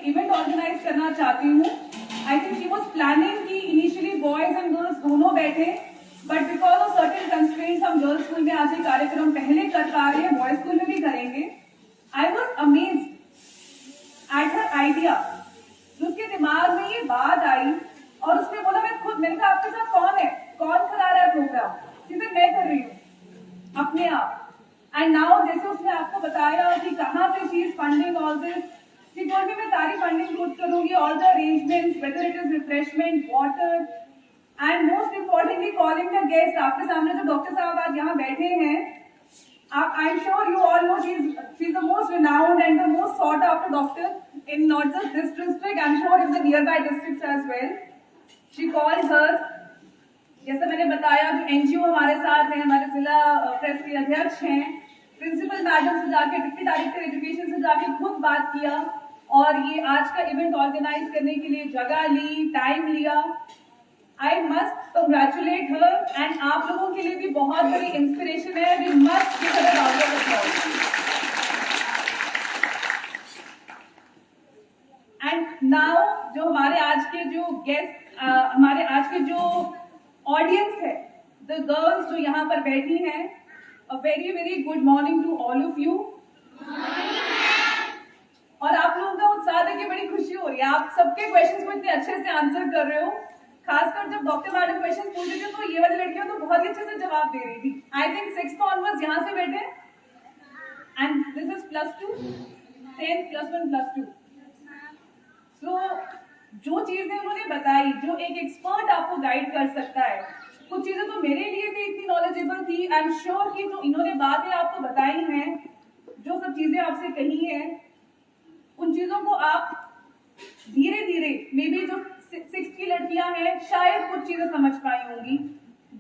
Event organise करना चाहती हूँ। I think she was planning कि इनिशियली बॉयज एंड गर्ल्स दोनों बैठे, but because of certain constraints हम गर्ल्स स्कूल में आज ये कार्यक्रम पहले कर पा रहे हैं, बॉयज स्कूल में भी करेंगे। I was amazed at her idea. उसके दिमाग में ये बात आई और उसने बोला मैंने कहा आपके साथ कौन है, कौन करा रहा है प्रोग्राम? सीधे मैं कर रही हूँ अपने आप। एंड नाउ जैसे उसने आपको बताया कि कहाँ से she is funding all this, she told me मैं सारी फंडिंग खुद करूंगी, all the arrangements, whether it is refreshment, water and most importantly calling the guest. आपके सामने जो डॉक्टर साहब आज यहाँ बैठे हैं, I am sure you all know she's the most renowned and the most sought after doctor in not just this district, I am sure in the nearby districts as well. She called her, जैसे मैंने बताया जो NGO हमारे साथ हैं, हमारे जिला press के अध्यक्ष हैं, प्रिंसिपल मैडम से जाके, डिप्टी डायरेक्टर एजुकेशन से जाके खुद बात किया और ये आज का इवेंट ऑर्गेनाइज करने के लिए जगह ली, टाइम लिया। I must congratulate her and आप लोगों के लिए भी बहुत बड़ी इंस्पिरेशन है। We must give her a round of applause. And now जो हमारे आज के जो गेस्ट, हमारे आज के जो ऑडियंस है, the girls जो यहाँ पर बैठी हैं, a very very good morning to all of you. और आप लोगों का उत्साह देख के बड़ी खुशी हो रही है। आप सबके क्वेश्चंस को इतने अच्छे से आंसर कर रहे हो। खासकर जब डॉक्टर मैडम क्वेश्चन पूछ रही थी तो ये वाली लड़कियां तो बहुत ही अच्छे से जवाब दे रही थी। आई थिंक 6th ऑनवर्ड्स यहाँ से बैठे एंड दिस इज +2, 10th +1 +2। सो जो चीजें उन्होंने बताई, जो एक एक्सपर्ट आपको गाइड कर सकता है, कुछ चीजें तो मेरे लिए भी इतनी नॉलेजेबल थी। आई एम श्योर कि जो इन्होंने बातें आपको बताई हैं, जो सब चीजें आपसे कही हैं, उन चीजों को आप धीरे धीरे मे बी जो 6th की लड़कियां हैं शायद कुछ चीजें समझ पाई होंगी,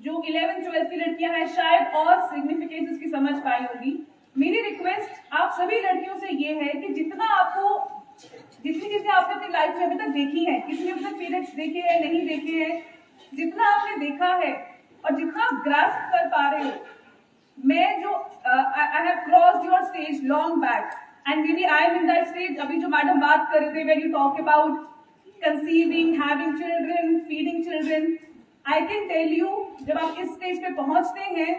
जो 11th 12th की लड़कियां हैं शायद और सिग्निफिकेंस इसकी समझ पाई होंगी। मेरी रिक्वेस्ट आप सभी लड़कियों से ये है कि जितनी चीजें आपने अपनी लाइफ में अभी तक देखी है, किसी ने अभी तक पीरियड्स देखे हैं, नहीं देखे हैं, जितना आपने देखा है और जितना ग्रास्प कर पा रहे हो, मैं जो I have crossed your stage long back and may be I am in that stage. अभी जो मैडम बात कर रहे थे, when you talk about conceiving, having children, feeding children, I can tell you, जब आप इस स्टेज पे पहुंचते हैं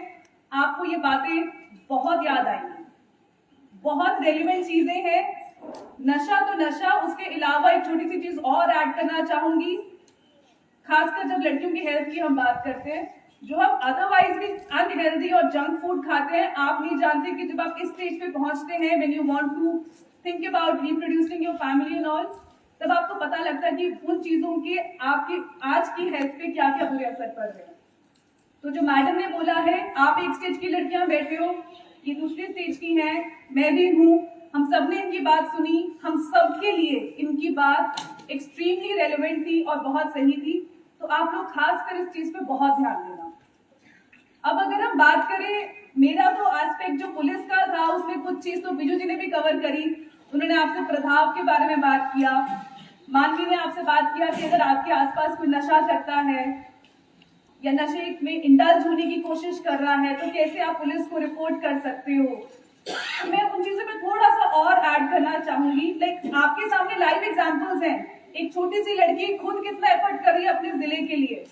आपको ये बातें बहुत याद आएंगी। बहुत रेलिवेंट चीजें हैं। नशा तो नशा, उसके अलावा एक छोटी सी चीज और ऐड करना चाहूंगी, खासकर जब लड़कियों की हेल्थ की हम बात करते हैं, जो हम अदरवाइज भी अनहेल्दी और जंक फूड खाते हैं, आप नहीं जानते कि जब आप इस स्टेज पे पहुंचते हैं, when you want to think about reproducing your family and all, तब आपको पता लगता है कि उन चीजों के आपकी आज की हेल्थ पे क्या क्या बुरे असर पड़ रहे हैं। तो जो मैडम ने बोला है, आप एक स्टेज की लड़कियां बैठे हो, ये दूसरी स्टेज की हैं, मैं भी हूँ, हम सब ने इनकी बात सुनी, हम सब के लिए इनकी बात एक्सट्रीमली रेलेवेंट थी और बहुत सही थी। तो आप लोग खासकर इस चीज पे बहुत ध्यान देना। अब अगर हम बात करें, मेरा तो एस्पेक्ट जो पुलिस का था उसमें कुछ चीज तो बिजू जी ने भी कवर करी। उन्होंने आपसे प्रभाव के बारे में बात किया, मानवी ने आपसे बात किया कि अगर आपके आसपास कोई नशा करता है या नशे में इंडल्ज होने की कोशिश कर रहा है तो कैसे आप पुलिस को रिपोर्ट कर सकते हो। तो मैं उन चीजों में थोड़ा सा और ऐड करना चाहूंगी। लाइक आपके सामने लाइव एग्जांपल्स हैं। एक छोटी सी लड़की खुद कितना एफर्ट कर रही है अपने जिले के लिए,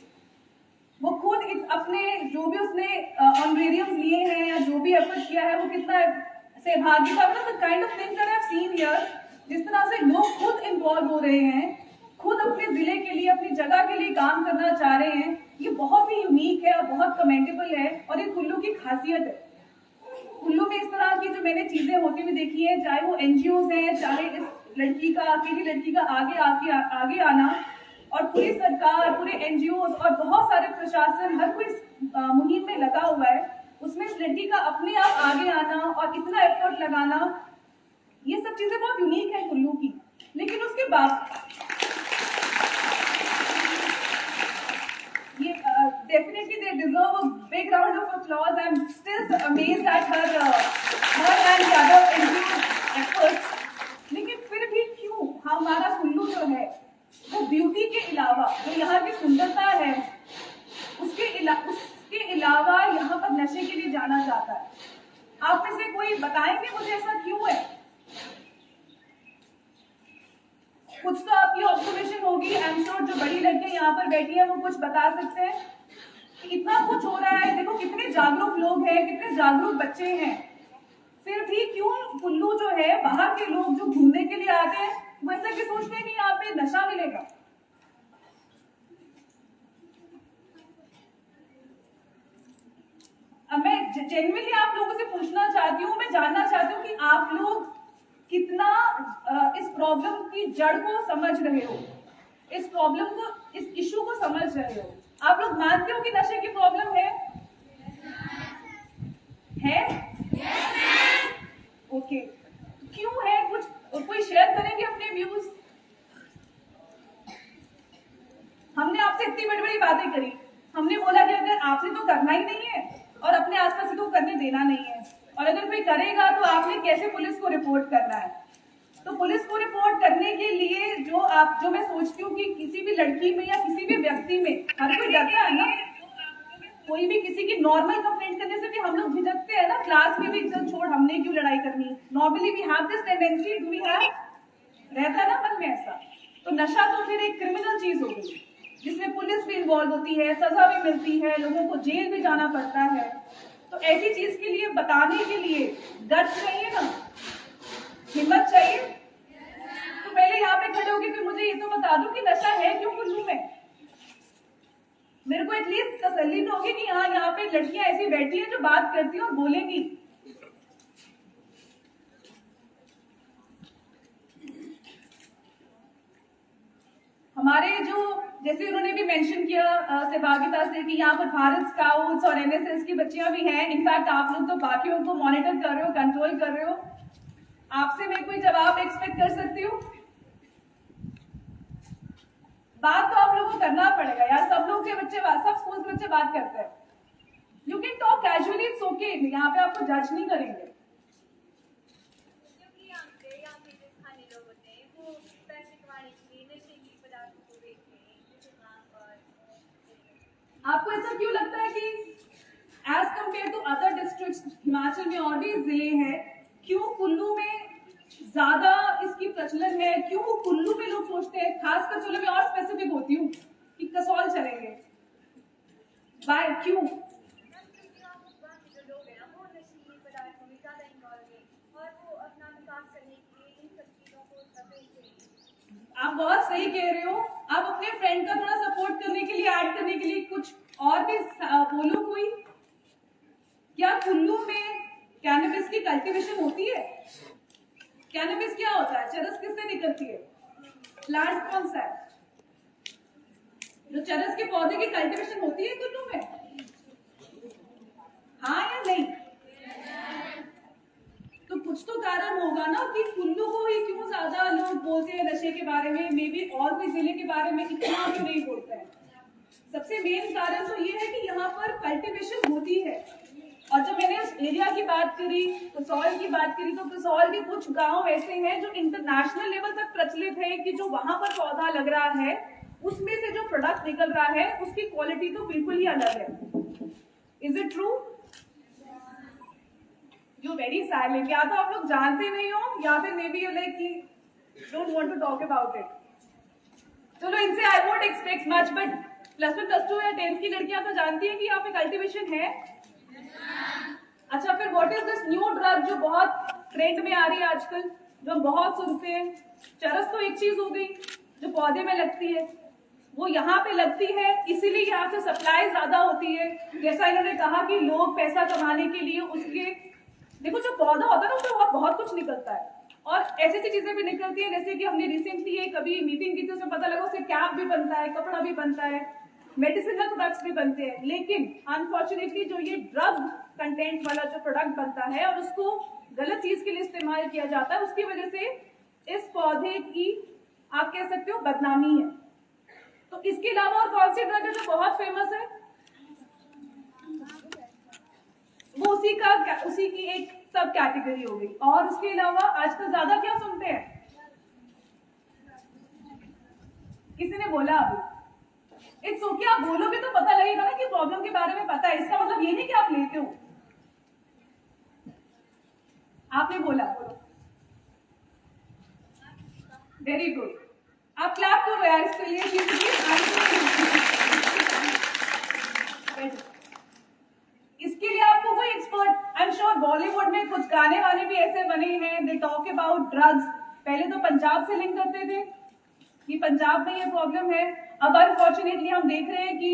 वो खुद अपने जो भी उसने ऑनरेरियम्स लिए हैं या जो भी एफर्ट किया है, वो कितना सहभागिता, मतलब the kind of things that I have seen here, जिस तरह से लोग खुद इन्वॉल्व हो रहे हैं, खुद अपने जिले के लिए, अपनी जगह के लिए काम करना चाह रहे हैं, ये बहुत ही यूनिक है और बहुत कमेंडेबल है और ये कुल्लू की खासियत है। कुल्लू में इस तरह की जो मैंने चीजें होती हुई देखी है, चाहे वो एनजीओ हैं, चाहे इस लड़की का, अकेली लड़की का आगे आना, और पूरी सरकार, पूरे एनजीओ और बहुत सारे प्रशासन, हर कोई इस मुहिम में लगा हुआ है, उसमें इस लड़की का अपने आप आगे आना और इतना एफर्ट लगाना, ये सब चीजें बहुत यूनिक है कुल्लू की। लेकिन उसके बाद ये definitely they deserve a big round of applause. I am still amazed at her and the other NGO efforts. लेकिन फिर भी क्यों हमारा कुल्लू जो है वो ब्यूटी के अलावा, जो यहाँ की सुंदरता है, उसके अलावा यहाँ पर नशे के लिए जाना जाता है। आप में से कोई बताएंगे मुझे ऐसा क्यों है? कुछ तो आपकी ऑब्जर्वेशन होगी, आई एम श्योर जो बड़ी लड़कियां यहाँ पर बैठी है वो कुछ बता सकते हैं कि इतना कुछ हो रहा है। देखो कितने जागरूक लोग हैं, कितने जागरूक बच्चे हैं, फिर भी क्यों कुल्लू जो है, बाहर के लोग जो घूमने के लिए आते हैं वो ऐसा कि सोचते हैं कि यहाँ पे नशा मिलेगा। अब मैं जेन्युइनली आप लोगों से पूछना चाहती हूँ, मैं जानना चाहती हूँ कि आप लोग कितना इस प्रॉब्लम की जड़ को समझ रहे हो, इस प्रॉब्लम को, इस इशू को समझ रहे हो। आप लोग मानते हो कि नशे की प्रॉब्लम है? ओके, क्यों है? कुछ कोई शेयर करेंगे अपने व्यूज? हमने आपसे इतनी बड़ी बड़ी बातें करी, हमने बोला कि अगर आपने तो करना ही नहीं है और अपने आसपास को करने देना नहीं है, और अगर कोई करेगा तो आपने कैसे पुलिस को रिपोर्ट करना है। तो पुलिस को रिपोर्ट करने के लिए जो मैं सोचती हूँ कि किसी भी लड़की में या किसी भी व्यक्ति में हर कोई डरता है ना, कोई भी किसी की नॉर्मल कंप्लेंट करने से भी हम लोग झिझकते हैं ना, क्लास में भी चल छोड़ हमने क्यों लड़ाई करनी, normally we have this tendency, do we have, रहता है ना मन में ऐसा। तो नशा तो फिर एक क्रिमिनल चीज हो गई जिसमें पुलिस भी इन्वॉल्व होती है, सजा भी मिलती है, लोगों को जेल भी जाना पड़ता है। तो ऐसी चीज के लिए बताने के लिए गट्स चाहिए ना, हिम्मत चाहिए। तो पहले यहाँ पे खड़े होकर फिर मुझे ये तो बता दो कि नशा है क्यों कुल्लू में। मेरे को एटलीस्ट तसल्ली तो होगी कि यहाँ पे लड़कियां ऐसी बैठी हैं जो बात करती हैं और बोलेंगी। हमारे जो, जैसे उन्होंने भी मेंशन किया सहभागिता से कि यहाँ पर भारत स्काउट्स और एनएसएस की बच्चियां भी हैं। इनफैक्ट आप लोग तो बाकियों को मॉनिटर कर रहे हो, कंट्रोल कर रहे हो। आपसे मैं कोई जवाब एक्सपेक्ट कर सकती हूँ? बात तो आप लोगों को करना पड़ेगा यार, सब लोग के बच्चे, सब स्कूल के बच्चे बात करते हैं। You can talk casually, it's okay, यहाँ पे आपको जज नहीं करेंगे। आपको ऐसा क्यों लगता है कि as compare to other districts, Himachal में और भी जिले हैं, क्यों कुल्लू में ज्यादा इसकी प्रचलन है? क्यों कुल्लू में लोग सोचते हैं, खासकर चलो मैं और स्पेसिफिक होती हूँ कि कसौल चलेंगे, बाय क्यों? आप बहुत सही कह रहे हो। आप अपने फ्रेंड का थोड़ा सपोर्ट करने के लिए, ऐड करने के लिए कुछ और भी बोलो कोई। क्या कुल्लू में कैनबिस की कल्टीवेशन होती है? कैनबिस क्या होता है? चरस किससे निकलती है? प्लांट कौन सा है? जो चरस के पौधे की कल्टीवेशन होती है कुल्लू में? हाँ या नहीं? तो कुछ तो कारण होगा ना कि कुल्लू को ही क्यों ज्यादा लोग बोलते हैं नशे के बारे में, मे बी और कोई जिले के बारे में इतना क्यों नहीं बोलते हैं। सबसे मेन कारण तो ये है कि यहाँ पर कल्टीवेशन होती है। और जब मैंने उस एरिया की बात करी, कसौल की बात करी, तो कसौल के कुछ गांव ऐसे हैं जो इंटरनेशनल लेवल तक प्रचलित है कि जो वहां पर पौधा लग रहा है उसमें से जो प्रोडक्ट निकल रहा है उसकी क्वालिटी तो बिल्कुल ही अलग है। Is it true? You very silent, या तो आप लोग जानते नहीं हो या फिर मे बी यू लाइक कि don't want to talk about it. चलो इनसे I won't expect much, but plus one plus two या 10th की लड़कियां तो जानती हैं कि यहाँ पे कल्टीवेशन है। अच्छा, फिर what is this new drug जो बहुत ट्रेंड में आ रही है आजकल, जो हम बहुत सुनते हैं? चरस तो एक चीज हो गई जो पौधे में लगती है, वो यहाँ पे लगती है इसीलिए यहाँ से सप्लाई ज्यादा होती है। जैसा इन्होंने कहा कि लोग पैसा कमाने के लिए उसके, देखो जो पौधा होता है ना उसमें बहुत कुछ निकलता है और ऐसी ऐसी चीजें भी निकलती है। जैसे कि हमने रिसेंटली एक अभी मीटिंग की थी, उसमें पता लगा उससे कैप भी बनता है, कपड़ा भी बनता है, मेडिसिनल प्रोडक्ट्स भी बनते हैं। लेकिन अनफॉर्चुनेटली जो ये ड्रग कंटेंट वाला जो प्रोडक्ट बनता है और उसको गलत चीज के लिए इस्तेमाल किया जाता है, उसकी वजह से इस पौधे की आप कह सकते हो बदनामी है। तो इसके अलावा और कौन सी ड्रग है जो बहुत फेमस है? वो उसी की एक सब कैटेगरी हो गई। और उसके अलावा आजकल ज्यादा क्या सुनते हैं? किसी ने बोला अभी, इट्स ओके, आप बोलोगे तो पता लगेगा ना कि प्रॉब्लम के बारे में पता है। इसका मतलब ये नहीं कि आप लेते हो। आपने बोला, बोलो। Very good. आप क्लैप करो यार इसके लिए। इसके लिए आपको कोई expert, I am sure Bollywood में कुछ गाने वाने भी ऐसे बने हैं, दे टॉक अबाउट ड्रग्स। पहले तो पंजाब से लिंक करते थे कि पंजाब में ये प्रॉब्लम है, अब अनफॉर्चुनेटली हम देख रहे हैं कि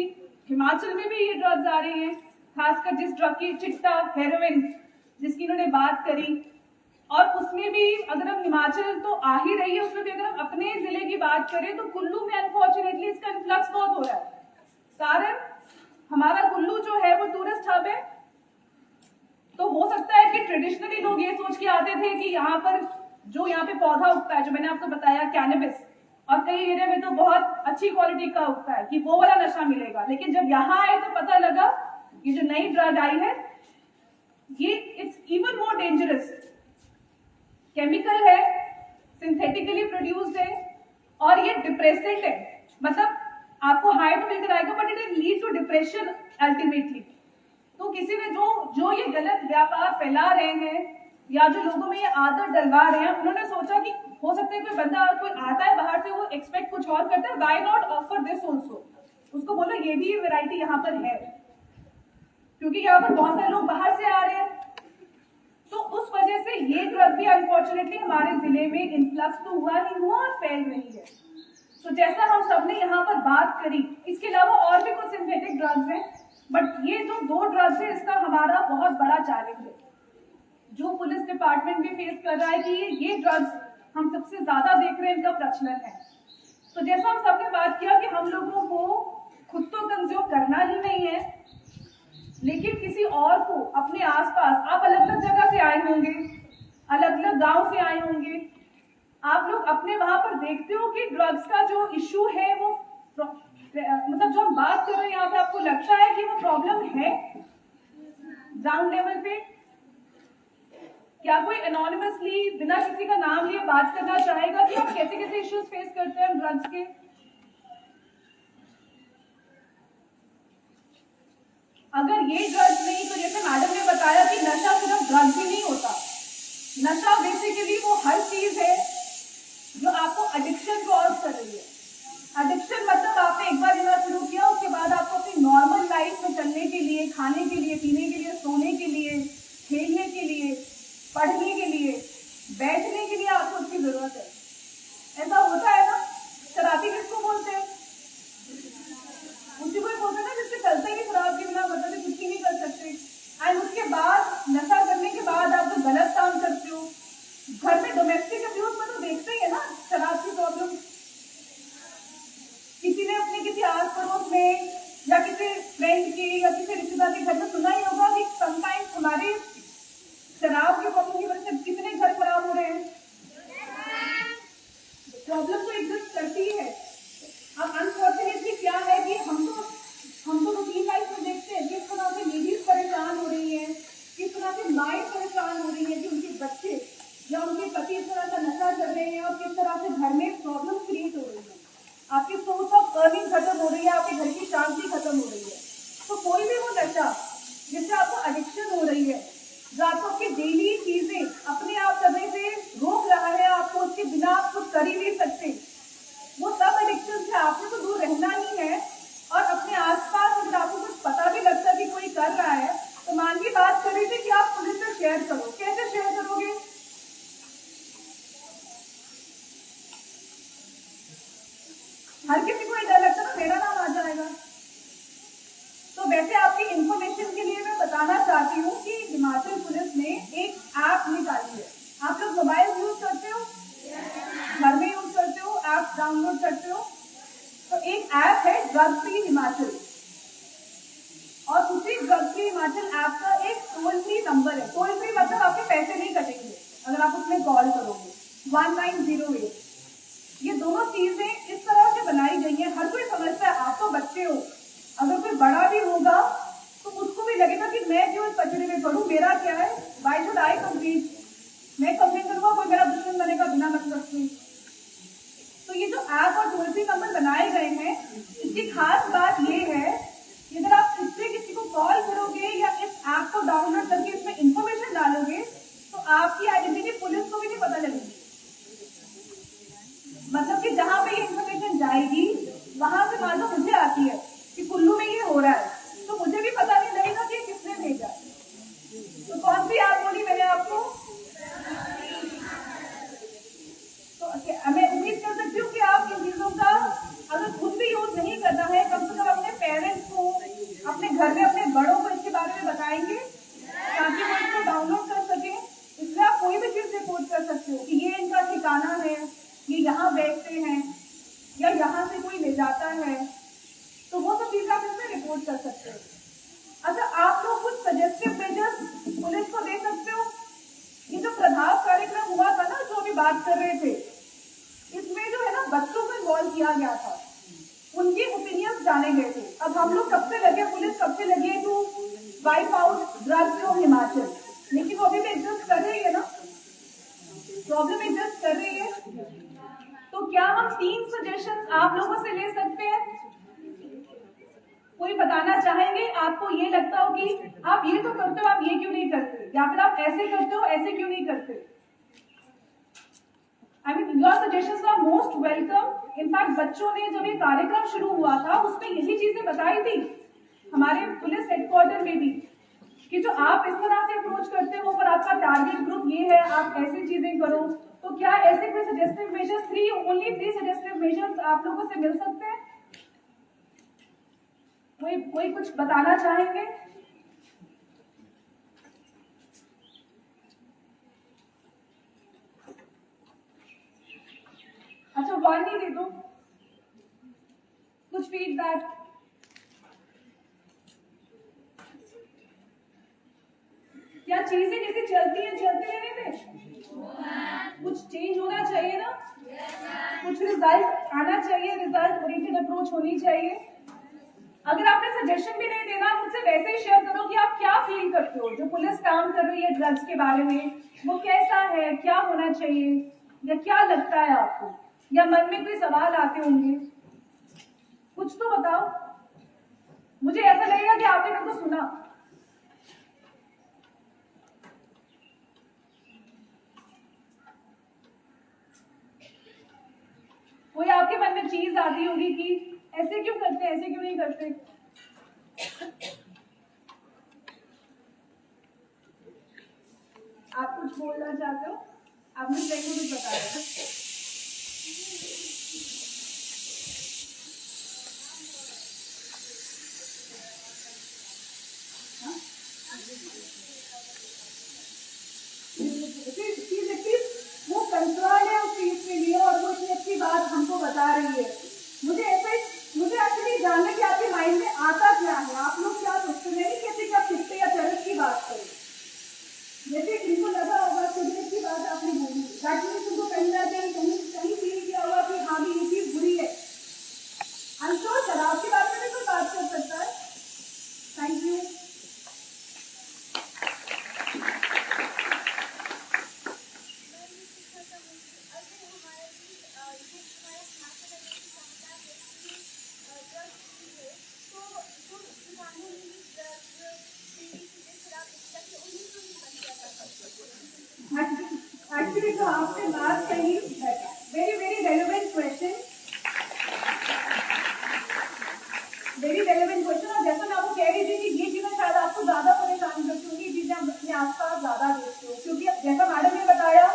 हिमाचल में भी ये ड्रग्स आ रही हैं, खासकर जिस ड्रग की चिट्टा हेरोइन जिसकी इन्होंने बात करी, और उसमें भी अगर हम हिमाचल तो आ ही रही है, उसमें भी अगर हम अपने जिले की बात करें तो कुल्लू में अनफॉर्चुनेटली इसका इन्फ्लक्स बहुत हो रहा है। कारण हमारा कुल्लू जो है वो टूरिस्ट हब है, तो हो सकता है कि ट्रेडिशनली लोग ये सोच के आते थे कि यहाँ पर जो यहाँ पे पौधा उगता है, जो मैंने आपको बताया कैनबिस, और कई एरिया में तो बहुत अच्छी क्वालिटी का उगता है, कि वो वाला नशा मिलेगा। लेकिन जब यहाँ आए तो पता लगा ये जो नई ड्रग आई है ये it's even more dangerous, chemical है, सिंथेटिकली प्रोड्यूस्ड है, और ये डिप्रेसेंट है। मतलब आपको हाई तो मिलकर आएगा but it will lead to depression ultimately. तो किसी ने जो ये गलत व्यापार फैला रहे हैं या जो लोगों में ये आदत डलवा रहे हैं, उन्होंने सोचा कि हो सकता है कोई बंदा कोई आता है बाहर से, वो एक्सपेक्ट कुछ और करता है, why not offer this also. उसको बोलो ये भी वैरायटी यहाँ पर है, क्योंकि यहाँ पर बहुत सारे लोग बाहर से आ रहे हैं। तो उस वजह से ये ड्रग भी अनफॉर्चुनेटली हमारे जिले में इन्फ्लक्स तो हुआ ही हुआ और फैल रही है। तो जैसा हम सबने यहाँ पर बात करी, इसके अलावा और भी कुछ सिंथेटिक ड्रग्स हैं, बट ये जो 2 ड्रग्स है इसका हमारा बहुत बड़ा चैलेंज है, जो पुलिस डिपार्टमेंट भी फेस कर रहा है कि ये ड्रग्स हम सबसे ज्यादा देख रहे हैं, इनका प्रचलन है। तो जैसा हम सबने बात किया कि हम लोगों को खुद तो कंज्यूम करना ही नहीं है, लेकिन किसी और को अपने आसपास, आप अलग अलग जगह से आए होंगे, अलग अलग गांव से आए होंगे, आप लोग अपने वहां पर देखते हो कि ड्रग्स का जो इश्यू है वो मतलब जो हम बात कर रहे हैं यहाँ पे, आपको लगता है कि वो प्रॉब्लम है ग्राउंड लेवल पे? क्या कोई एनोनिमसली बिना किसी का नाम लिए बात करना चाहेगा कि आप कैसे कैसे इश्यूज फेस करते हैं ड्रग्स के? अगर ये ड्रग्स नहीं, तो जैसे मैडम ने बताया कि नशा सिर्फ ड्रग्स ही नहीं होता, नशा बेसिकली वो हर चीज है जो आपको एडिक्शन कॉज कर रही है। एडिक्शन मतलब आपने एक बार लेना शुरू किया, उसके बाद आपको अपनी नॉर्मल लाइफ में चलने के लिए, खाने के लिए, पीने के लिए, सोने के लिए, खेलने के लिए, पढ़ने के लिए, बैठने के लिए आपको उसकी जरूरत है। ऐसा होता है ना? शराबी किसको बोलते हैं? उसी को ही बोलते हैं ना जिससे चलते ही शराब के बिना मतलब कुछ ही नहीं कर सकते। एंड उसके बाद नशा करने के बाद आप जो गलत काम करते हो, घर में डोमेस्टिक अब्यूज में तो देखते ही है ना शराब की प्रॉब्लम। किसी ने अपने किसी आस पड़ोस में या किसी फ्रेंड की या किसी रिश्तेदार के घर में सुना ही होगा कि समटाइम्स हमारे शराब के प्रॉब्लम की वजह से कितने घर खराब हो रहे हैं। प्रॉब्लम तो एग्जिस्ट करती है। अब अनफॉर्चुनेटली क्या है कि हम तो रूटीन लाइफ में देखते हैं किस तरह से लेडीज परेशान हो रही है, किस तरह से माएँ परेशान हो रही है कि उनके बच्चे या उनके पति इस तरह का नशा कर रहे हैं, और किस तरह से घर में प्रॉब्लम क्रिएट हो रही है। आपकी सोर्स ऑफ अर्निंग खत्म हो रही है, आपके घर की शांति खत्म हो रही है। तो कोई भी वो नशा जिससे आपको एडिक्शन हो रही है, जो आपको आपकी डेली चीजें अपने आप करने से रोक रहा है, आपको उसके बिना आप कुछ कर ही नहीं सकते, वो सब एडिक्शन से आपको तो दूर रहना ही है। और अपने आसपास अगर आपको कुछ पता भी लगता है कि कोई कर रहा है, तो मान की बात कर रही थी कि आप पुलिस से शेयर करो। कैसे शेयर करोगे? हर किसी को ये डर लगता है ना मेरा नाम आ जाएगा। तो वैसे आपकी इंफॉर्मेशन के लिए मैं बताना चाहती हूँ कि हिमाचल पुलिस ने एक ऐप निकाली है। आप लोग मोबाइल यूज करते हो, घर में यूज करते हो, ऐप डाउनलोड करते हो, तो एक ऐप है ड्रग फ्री हिमाचल, और उसी ड्रग फ्री हिमाचल ऐप का एक टोल फ्री नंबर है। टोल फ्री मतलब आपके पैसे नहीं कटेंगे अगर आप उसमें कॉल करोगे, 1908। ये दोनों चीजें इस तरह से बनाई गई है, हर कोई समझता है। आप तो बच्चे हो, अगर कोई बड़ा भी होगा तो उसको भी लगेगा कि मैं क्यों इस कचरे में पढ़ूं, मेरा क्या है, व्हाई शुड आई कम्पीट, मैं कंप्लेन करूंगा, कोई मेरा दुश्मन बनेगा बिना मतलब से। तो ये जो ऐप और टोल फ्री नंबर बनाए गए हैं, इसकी खास बात ये है कि अगर आप इससे किसी को कॉल करोगे या इस ऐप को डाउनलोड करके इसमें इंफॉर्मेशन डालोगे, तो आपकी आइडेंटिटी पुलिस को भी नहीं पता लगेगी। मतलब कि जहां पे ये जाएगी, वहां से मान लो मुझे आती है कि कुल्लू में ये हो रहा है, तो मुझे भी पता नहीं लगेगा कि किसने भेजा। तो कौन सी ऐप बोली मैंने आपको? तो मैं उम्मीद कर सकती हूँ कि आप इन चीजों का अगर खुद भी यूज नहीं करना है, कम से कम अपने पेरेंट्स को, अपने घर में अपने बड़ों को इसके बारे में बताएंगे ताकि वो इसको डाउनलोड कर सके। इसलिए आप कोई भी चीज रिपोर्ट कर सकते हो कि ये इनका ठिकाना है, ये यहाँ बैठते हैं या यहाँ से कोई ले जाता है, तो वो सब चीज आप इसमें रिपोर्ट कर सकते हो। अच्छा, आप लोग कुछ सजेस्टिव मेजर्स पुलिस को दे सकते हो। ये जो प्रभाव कार्यक्रम हुआ था ना, जो अभी बात कर रहे थे, इसमें जो है ना बच्चों को इन्वॉल्व किया गया था, उनके ओपिनियंस जाने गए थे। अब हम लोग कब से लगे, पुलिस कब से लगी है to wipe out drugs from Himachal, लेकिन वो अभी भी एग्जिस्ट कर रही है ना, प्रॉब्लम एग्जिस्ट कर रही है। तो क्या हम 3 सजेशंस आप लोगों से ले सकते हैं? कोई बताना चाहेंगे? आपको ये लगता हो कि आप ये तो करते हो, आप ये क्यों नहीं करते, या फिर आप ऐसे करते हो, ऐसे क्यों नहीं करते? I mean, your suggestions are most welcome. In fact बच्चों ने जब ये कार्यक्रम शुरू हुआ था उसमें यही चीजें बताई थी हमारे पुलिस हेडक्वार्टर में भी, कि जो आप इस तरह से अप्रोच करते हो पर आपका टारगेट ग्रुप ये है, आप ऐसी चीजें करो। तो क्या ऐसे कोई suggestive measures, only 3 suggestive measures आप लोगों से मिल सकते हैं? कोई कुछ बताना चाहेंगे? अच्छा, 1 ही दे दो, कुछ फीडबैक। क्या चीजें जैसे चलती है चलते रहने में कुछ चेंज होना चाहिए ना, कुछ रिजल्ट आना चाहिए, रिजल्ट ओरिएंटेड अप्रोच होनी चाहिए। अगर आपने सजेशन भी नहीं देना, मुझसे वैसे ही शेयर करो कि आप क्या फील करते हो, जो पुलिस काम कर रही है ड्रग्स के बारे में, वो कैसा है, क्या होना चाहिए, या क्या लगता है आपको, या मन में कोई सवाल आते होंगे, कुछ तो बताओ। मुझे ऐसा लगेगा कि आपने मेरे को सुना। कोई आपके मन में चीज आती होगी कि ऐसे क्यों करते, ऐसे क्यों नहीं करते। आप कुछ बोलना चाहते हो? आपने सही को कुछ बताया। वो कंसर्न है उस चीज के लिए और वो इतनी अच्छी बात हमको बता रही है। मुझे एक्चुअली जानना कि आपके माइंड में आता क्या है, आप लोग क्या सोचते हैं, नहीं कहते कि आप किस्से या चरस की बात करें। जैसे इनको लगा होगा सिगरेट की बात आपने बोली, दैट मीन्स उनको कहीं ना कहीं फील किया होगा कि हाँ भी ये चीज बुरी है। आई एम श्योर शराब के बारे में भी कोई बात कर सकता है। Thank you. एक्चुअली तो आपसे बात कही, very very relevant question, very relevant question. और जैसा मैं आपको कह रही थी कि ये चीजें शायद आपको ज्यादा परेशान करती होंगी, ये चीजें आप अपने आसपास ज्यादा देखते हो, क्योंकि जैसा मैडम ने बताया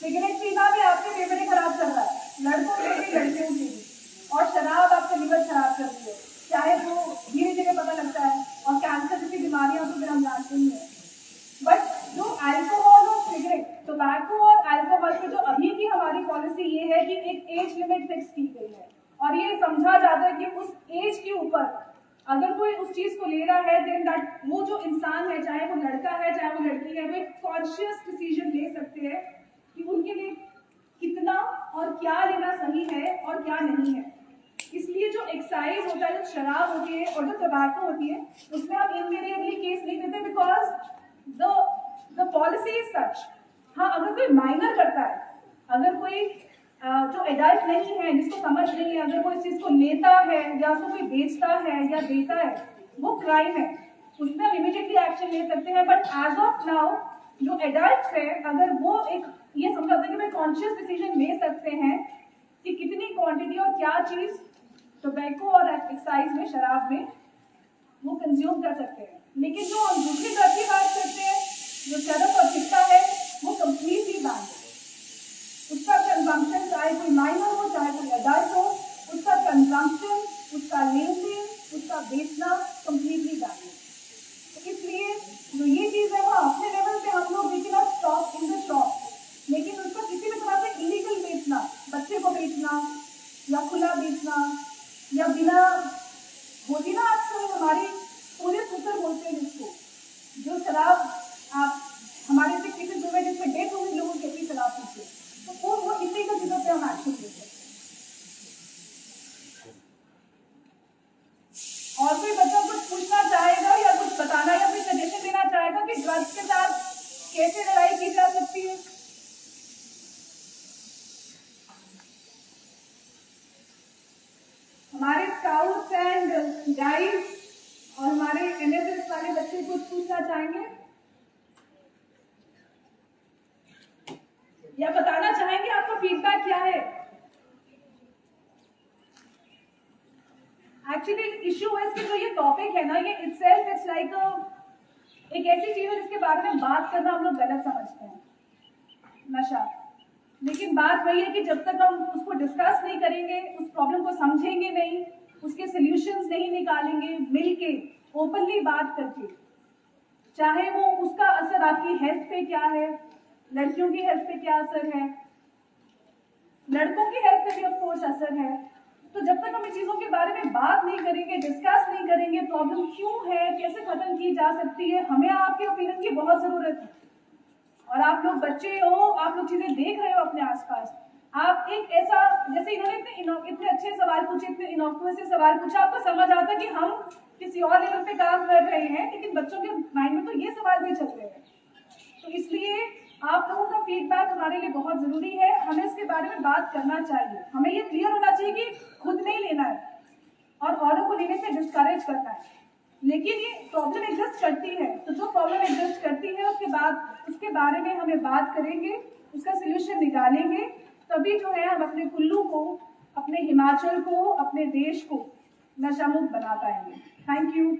सिगरेट पीना भी आपके फेफड़े खराब कर रहा है, लड़कों के भी लड़कियों के भी, और शराब आपका लिवर खराब कर रही है, चाहे वो धीरे धीरे पता लगता है, और कैंसर जैसी बीमारियां तो फिर हम जानते ही हैं। बट जो अल्कोहल और सिगरेट, टोबैको और अल्कोहल पे जो अभी की हमारी पॉलिसी ये है कि एक एज लिमिट फिक्स की गई है, और ये समझा जाता है कि उस एज के ऊपर अगर कोई उस चीज को ले रहा है, देन दैट वो जो इंसान है, चाहे वो लड़का है चाहे वो लड़की है, वो एक कॉन्शियस डिसीजन ले सकते हैं कि उनके लिए कितना और क्या लेना सही है और क्या नहीं है। इसलिए जो एक्साइज होता है, जो शराब होती है और जो टोबैको होती है, उसमें आप इनवेरिएबली केस नहीं देते, because the policy is such. हाँ, अगर कोई माइनर करता है, अगर कोई जो एडल्ट नहीं है, जिसको समझ नहीं है, अगर वो इस चीज को लेता है या उसको कोई बेचता है या देता है, वो क्राइम है, उसमें हम इमीडिएटली एक्शन ले सकते हैं। बट एज ऑफ नाउ जो एडल्ट है, अगर वो एक ये समझाते हैं कि भाई कॉन्शियस डिसीजन ले सकते हैं कि कितनी क्वांटिटी और क्या चीज टोबैको और एक्साइज में, शराब में वो कंज्यूम कर सकते हैं, लेकिन जो हम दूसरी तरफ की बात करते हैं, जो चरस और चिट्टा है, वो कंप्लीटली बैन है। उसका कंजम्पशन चाहे कोई माइनर हो चाहे कोई अडल्ट हो, उसका कंजम्पशन, उसका लेन देन, उसका बेचना कंप्लीटली बैन है। तो इसलिए जो ये चीज है वो अपने लेवल पे हम लोग we can not stop in the shop, लेकिन उसका किसी भी तरह से इलीगल बेचना, बच्चे को बेचना या खुला बेचना या बिना होती ना, आजकल हमारी पूरे पुत्र बोलते हैं जिसको, जो शराब आप हमारे से किसी सुबह जिसमें डेथ हुई लोगों के भी शराब पीते, तो वो इलीगल चीजों पे हम एक्शन लेते हैं। और कोई बच्चा कुछ पूछना चाहेगा या कुछ बताना या कोई सजेशन देना चाहेगा कि ड्रग्स के साथ कैसे लड़ाई की जा सकती है? हमारे स्काउट्स एंड गाइड्स और हमारे एनएसएस वाले बच्चे कुछ पूछना चाहेंगे या बताना चाहेंगे आपका फीडबैक क्या है? एक्चुअली इश्यू है इसके, जो ये टॉपिक है ना, ये इटसेल्फ इट्स लाइक एक ऐसी चीज है जिसके बारे में बात करना हम लोग गलत समझते हैं, नशा। लेकिन बात वही है कि जब तक हम उसको डिस्कस नहीं करेंगे, उस प्रॉब्लम को समझेंगे नहीं, उसके सॉल्यूशंस नहीं निकालेंगे मिलके ओपनली बात करके, चाहे वो उसका असर आपकी हेल्थ पे क्या है, लड़कियों की हेल्थ पे क्या असर है, लड़कों की हेल्थ पे भी ऑफ कोर्स असर है, तो जब तक हम इन चीजों के बारे में बात नहीं करेंगे, डिस्कस नहीं करेंगे, प्रॉब्लम क्यों है, कैसे खत्म की जा सकती है, हमें आपके ओपिनियन की बहुत जरूरत है। और आप लोग बच्चे हो, आप लोग चीजें देख रहे हो अपने आसपास, आप एक ऐसा, जैसे इन्होंने इतने अच्छे सवाल पूछे, इतने इनोक्यूअस से सवाल पूछा, आपको समझ आता कि हम किसी और लेवल पे काम कर रहे हैं, लेकिन बच्चों के माइंड में तो ये सवाल भी चल रहे हैं। तो इसलिए आप लोगों का फीडबैक हमारे लिए बहुत जरूरी है, हमें इसके बारे में बात करना चाहिए, हमें ये क्लियर होना चाहिए कि खुद नहीं लेना है और औरों को लेने से डिस्करेज करना है। लेकिन ये प्रॉब्लम एग्जिस्ट करती है, तो जो प्रॉब्लम एग्जिस्ट करती है उसके बारे में हमें बात करेंगे, उसका सोल्यूशन निकालेंगे, तभी जो है हम अपने कुल्लू को, अपने हिमाचल को, अपने देश को नशा मुक्त बना पाएंगे। Thank you.